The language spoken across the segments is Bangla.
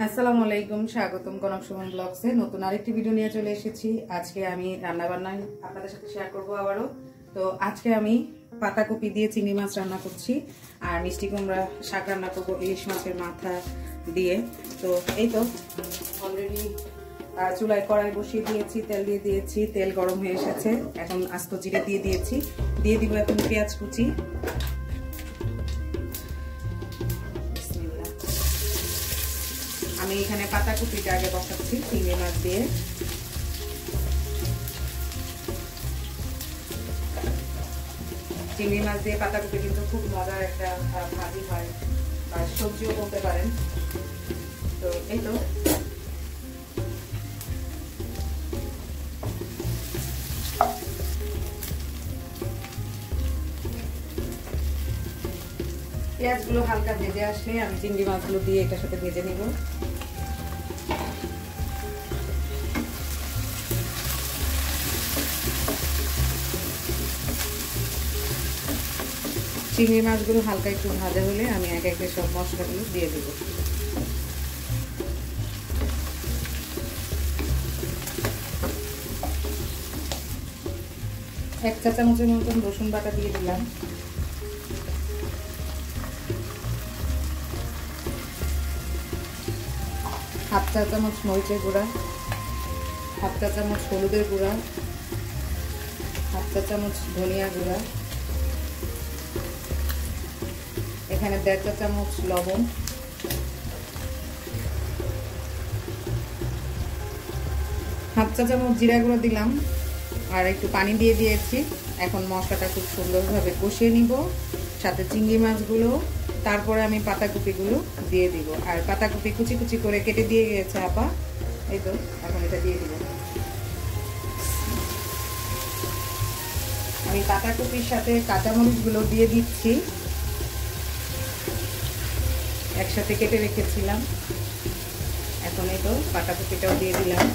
আসসালামু আলাইকুম, স্বাগতম কনক সুমন ব্লগসে নতুন আরেকটি ভিডিও নিয়ে চলে এসেছি। আজকে আমি রান্না বান্না আপনাদের সাথে শেয়ার করব আবারও। তো আজকে আমি পাতাকপি দিয়ে চিংড়ি মাছ রান্না করছি আর মিষ্টি কুমড়া শাক রান্না করবো ইলিশ মাছের মাথা দিয়ে। তো এই তো অলরেডি চুলায় কড়াই বসিয়ে দিয়েছি, তেল দিয়ে দিয়েছি, তেল গরম হয়ে এসেছে। এখন আস্ত জিরে দিয়ে দিয়েছি, দিয়ে দিব এখন পেঁয়াজ কুচি। আমি এখানে পাতাকপিটা আগে বসাচ্ছি চিংড়ি মাছ দিয়ে। চিংড়ি মাছ দিয়ে পাতাকপি কিন্তু খুব মজার একটা ভাজি হয় বা সবজিও বলতে পারেন। তো এই তো পেঁয়াজগুলো হালকা ভেজে আসলে আমি চিংড়ি মাছগুলো দিয়ে এটার সাথে ভেজে নিব। চিংড়ি মাছগুলো হালকা একটু ভাজা হলে আমি এক একে সব মশলাগুলো দিয়ে দেব। এক চা চামচের মতন রসুন বাটা দিয়ে দিলাম। হাফ চা চামচ মরিচের গুঁড়া, হাফ চা চামচ হলুদের গুঁড়া, হাফ চা চামচ ধনিয়া গুঁড়া, এখানে 1.5 চা চামচ লবণ, হাফ চা চামচ জিরা গুঁড়ো দিলাম আর একটু পানি দিয়ে দিয়েছি। এখন মশলাটা খুব সুন্দরভাবে কষিয়ে নিব, সাথে চিংড়ি মাছগুলো, তারপরে আমি পাতাকপিগুলো দিয়ে দিব। আর পাতাকপি কুচি কুচি করে কেটে দিয়ে গেছে আপা, এই তো এখন এটা দিয়ে দিব। আমি পাতাকপির সাথে কাঁচামরিচগুলো দিয়ে দিচ্ছি, একসাথে কেটে রেখেছিলাম। এখন এই তো পাতাকপিটাও দিয়ে দিলাম।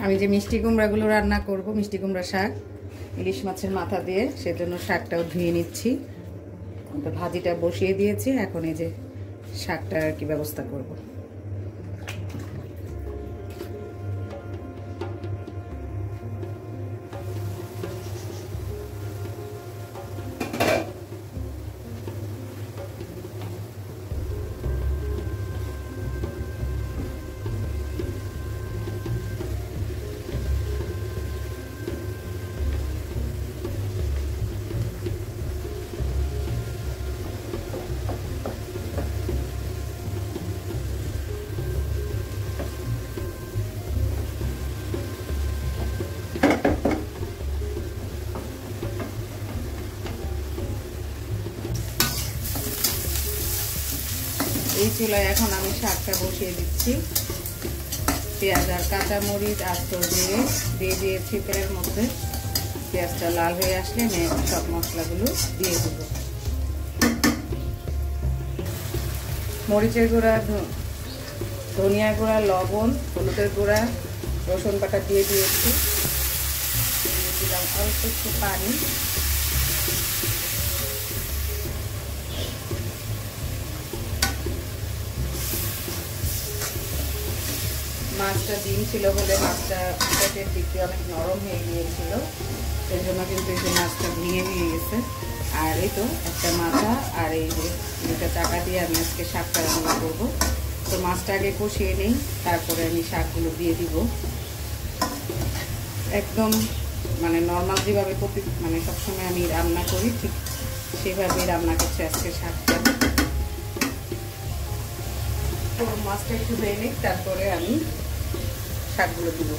আমি যে মিষ্টি কুমড়াগুলো রান্না করব, মিষ্টি কুমড়া শাক ইলিশ মাছের মাথা দিয়ে, সেজন্য শাকটাও ধুয়ে নিচ্ছি। ভাজিটা বসিয়ে দিয়েছি, এখন এই যে শাকটা আর কি ব্যবস্থা করব। এই চুলায় এখন আমি শাকটা বসিয়ে দিচ্ছি। পেঁয়াজ আর কাঁচামরিচ আস্ত দিয়ে দিয়েছি তেলের মধ্যে। পেঁয়াজটা লাল হয়ে আসলে আমি সব মশলাগুলো দিয়ে দেব। মরিচের গুঁড়া, ধনিয়া গুঁড়া, লবণ, হলুদের গুঁড়া, রসুন বাটা দিয়ে দিয়েছি। দিয়ে দিলাম অল্প একটু পানি। মাছটা ডিম ছিল বলে মাছটা পেটের দিকে অনেক নরম হয়ে গিয়েছিল, সেই জন্য কিন্তু এই যে মাছটা ভেঙে গেছে। আর এই তো একটা মাথা আর এই যে দুটা চাকা দিয়ে আমি আজকে শাকটা রান্না করবো। তো মাছটা আগে কষিয়ে নিই, তারপরে আমি শাকগুলো দিয়ে দিব। একদম মানে নর্মাল যেভাবে মানে সবসময় আমি রান্না করি ঠিক সেভাবেই রান্না করছি আজকে শাকটা। তো মাছটা একটু ধুয়ে নিই, তারপরে আমি শাকগুলো দিব।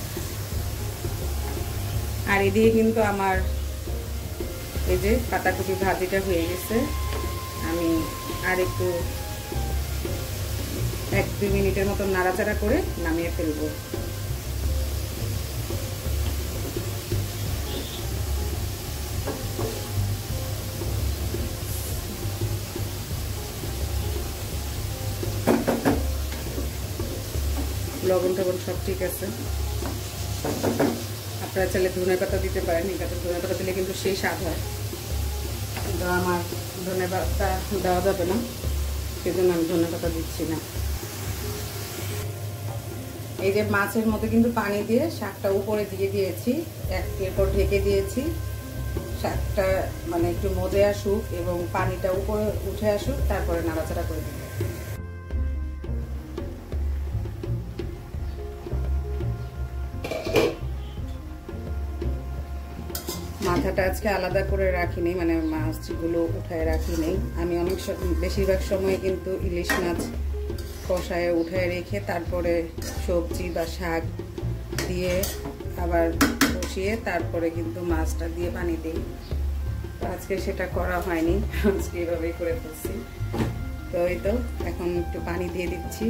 আর এদিকে কিন্তু আমার এই যে পাতাকপি ভাজিটা হয়ে গেছে। আমি আর একটু 1-2 মিনিটের মতো নাড়াচাড়া করে নামিয়ে ফেলবো। লবণ টবণ সব ঠিক আছে। আপনারা চাইলে ধনে পাতা দিতে পারেন, এটাতে ধনে পাতা দিলে কিন্তু সেই স্বাদ হয়, কিন্তু আমার ধনে পাতা দেওয়া যাবে না, সেজন্য আমি ধনে পাতা দিচ্ছি না। এই যে মাছের মধ্যে কিন্তু পানি দিয়ে শাকটা উপরে দিয়ে দিয়েছি, এরপর ঢেকে দিয়েছি। শাকটা মানে একটু মজে আসুক এবং পানিটা উপরে উঠে আসুক, তারপরে নাড়াচাড়া করে দেব। মাথাটা আজকে আলাদা করে রাখিনি, মানে মাছগুলো উঠায় রাখিনি। আমি অনেক বেশিরভাগ সময় কিন্তু ইলিশ মাছ কষায় উঠায় রেখে তারপরে সবজি বা শাক দিয়ে আবার কষিয়ে তারপরে কিন্তু মাছটা দিয়ে পানি দিই। আজকে সেটা করা হয়নি, আজকে এভাবেই করে ফেলছি। তো এই তো এখন একটু পানি দিয়ে দিচ্ছি,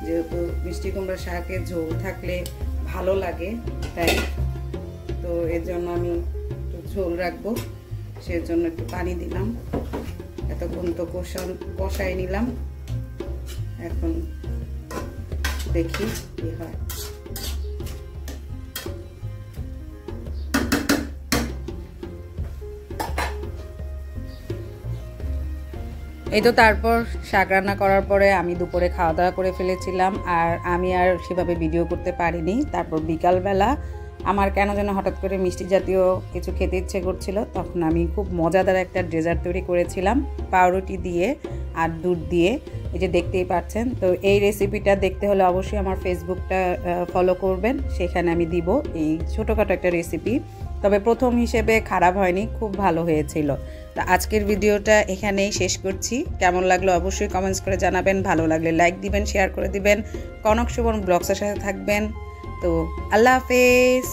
যেহেতু মিষ্টি কুমড়া শাকের ঝোল থাকলে ভালো লাগে, তাই তো এর জন্য আমি একটু ঝোল রাখবো, সেজন্য একটু পানি দিলাম। এতক্ষণ তো কষাই নিলাম, এখন দেখি কি হয়। এই তো তারপর শাক রান্না করার পরে আমি দুপুরে খাওয়া দাওয়া করে ফেলেছিলাম, আর আমি আর সেভাবে ভিডিও করতে পারিনি। তারপর বিকালবেলা আমার কেন যেন হঠাৎ করে মিষ্টি জাতীয় কিছু খেতে ইচ্ছে করছিল, তখন আমি খুব মজাদার একটা ডেজার্ট তৈরি করেছিলাম পাউরুটি দিয়ে আর দুধ দিয়ে, এই যে দেখতেই পাচ্ছেন। তো এই রেসিপিটা দেখতে হলে অবশ্যই আমার ফেসবুকটা ফলো করবেন, সেখানে আমি দিব এই ছোটোখাটো একটা রেসিপি। তবে প্রথম হিসেবে খারাপ হয়নি, খুব ভালো হয়েছিল। তো আজকের ভিডিওটা এখানেই শেষ করছি। কেমন লাগলো অবশ্যই কমেন্টস করে জানাবেন, ভালো লাগলে লাইক দিবেন, শেয়ার করে দিবেন, কনক সুমন ব্লগসের সাথে থাকবেন। তো আল্লাহ হাফেজ।